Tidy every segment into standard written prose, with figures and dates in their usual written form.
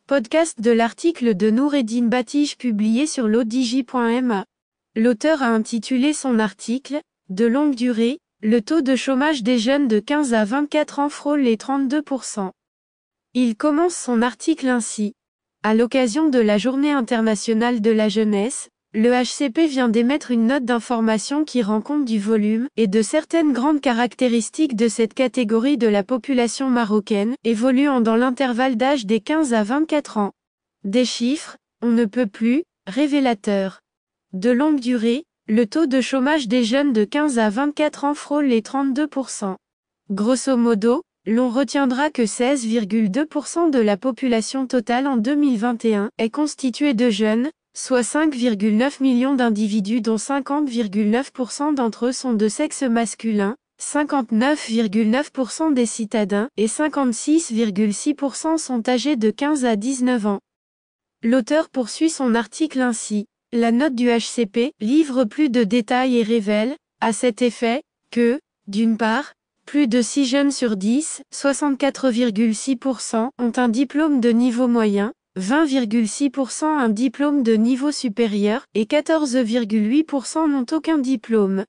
Podcast de l'article de Noureddine Batige publié sur l'odigi.ma. L'auteur a intitulé son article « De longue durée, le taux de chômage des jeunes de 15 à 24 ans frôle les 32%. » Il commence son article ainsi. À l'occasion de la Journée internationale de la jeunesse, le HCP vient d'émettre une note d'information qui rend compte du volume et de certaines grandes caractéristiques de cette catégorie de la population marocaine, évoluant dans l'intervalle d'âge des 15 à 24 ans. Des chiffres, on ne peut plus, révélateurs. De longue durée, le taux de chômage des jeunes de 15 à 24 ans frôle les 32%. Grosso modo, l'on retiendra que 16,2% de la population totale en 2021 est constituée de jeunes, soit 5,9 millions d'individus dont 50,9% d'entre eux sont de sexe masculin, 59,9% des citadins et 56,6% sont âgés de 15 à 19 ans. L'auteur poursuit son article ainsi. La note du HCP livre plus de détails et révèle, à cet effet, que, d'une part, plus de 6 jeunes sur 10, 64,6%, ont un diplôme de niveau moyen, 20,6% un diplôme de niveau supérieur, et 14,8% n'ont aucun diplôme.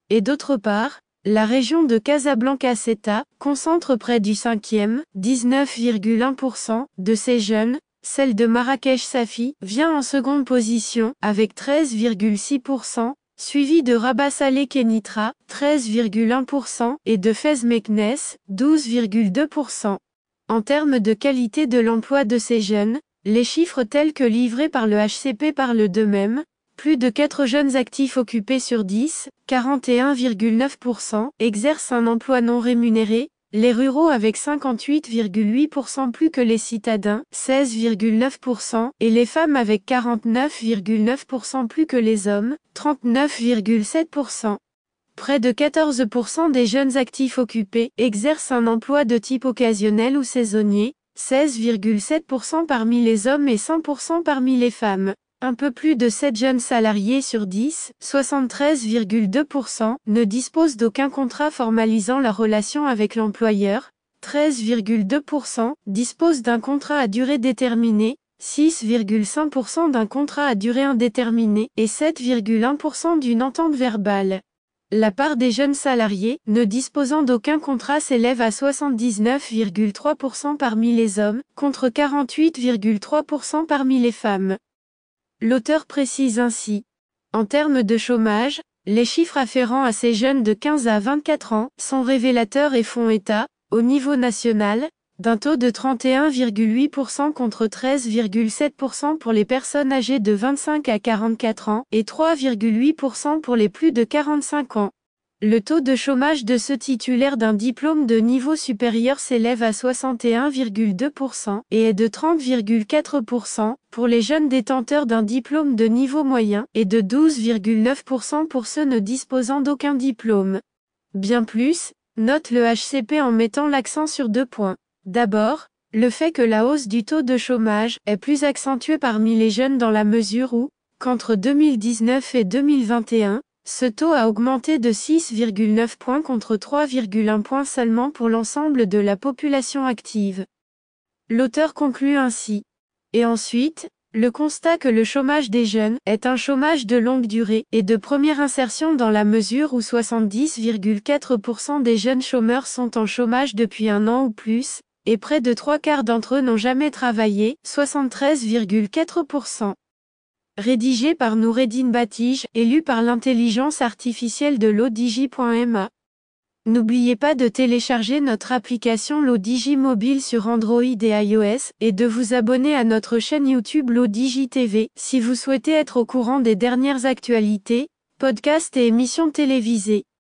Et d'autre part, la région de Casablanca-Ceuta concentre près du 5e, 19,1%, de ces jeunes. Celle de Marrakech-Safi vient en seconde position, avec 13,6%, suivie de Rabat-Salé-Kénitra, 13,1%, et de Fès-Meknès, 12,2%. En termes de qualité de l'emploi de ces jeunes, les chiffres tels que livrés par le HCP parlent d'eux-mêmes. Plus de 4 jeunes actifs occupés sur 10, 41,9%, exercent un emploi non rémunéré, les ruraux avec 58,8% plus que les citadins, 16,9%, et les femmes avec 49,9% plus que les hommes, 39,7%. Près de 14% des jeunes actifs occupés exercent un emploi de type occasionnel ou saisonnier, 16,7% parmi les hommes et 100% parmi les femmes. Un peu plus de 7 jeunes salariés sur 10, 73,2%, ne disposent d'aucun contrat formalisant leur relation avec l'employeur, 13,2% disposent d'un contrat à durée déterminée, 6,5% d'un contrat à durée indéterminée et 7,1% d'une entente verbale. La part des jeunes salariés ne disposant d'aucun contrat s'élève à 79,3% parmi les hommes, contre 48,3% parmi les femmes. L'auteur précise ainsi. En termes de chômage, les chiffres afférents à ces jeunes de 15 à 24 ans sont révélateurs et font état, au niveau national, d'un taux de 31,8% contre 13,7% pour les personnes âgées de 25 à 44 ans et 3,8% pour les plus de 45 ans. Le taux de chômage de ceux titulaires d'un diplôme de niveau supérieur s'élève à 61,2% et est de 30,4% pour les jeunes détenteurs d'un diplôme de niveau moyen et de 12,9% pour ceux ne disposant d'aucun diplôme. Bien plus, note le HCP en mettant l'accent sur 2 points. D'abord, le fait que la hausse du taux de chômage est plus accentuée parmi les jeunes dans la mesure où, qu'entre 2019 et 2021, ce taux a augmenté de 6,9 points contre 3,1 points seulement pour l'ensemble de la population active. L'auteur conclut ainsi. Et ensuite, le constat que le chômage des jeunes est un chômage de longue durée et de première insertion dans la mesure où 70,4% des jeunes chômeurs sont en chômage depuis 1 an ou plus, et près de 3/4 d'entre eux n'ont jamais travaillé, 73,4%. Rédigé par Noureddine Batige et lu par l'intelligence artificielle de l'odigi.ma. N'oubliez pas de télécharger notre application l'Odigi mobile sur Android et iOS et de vous abonner à notre chaîne YouTube l'Odigi TV si vous souhaitez être au courant des dernières actualités, podcasts et émissions télévisées.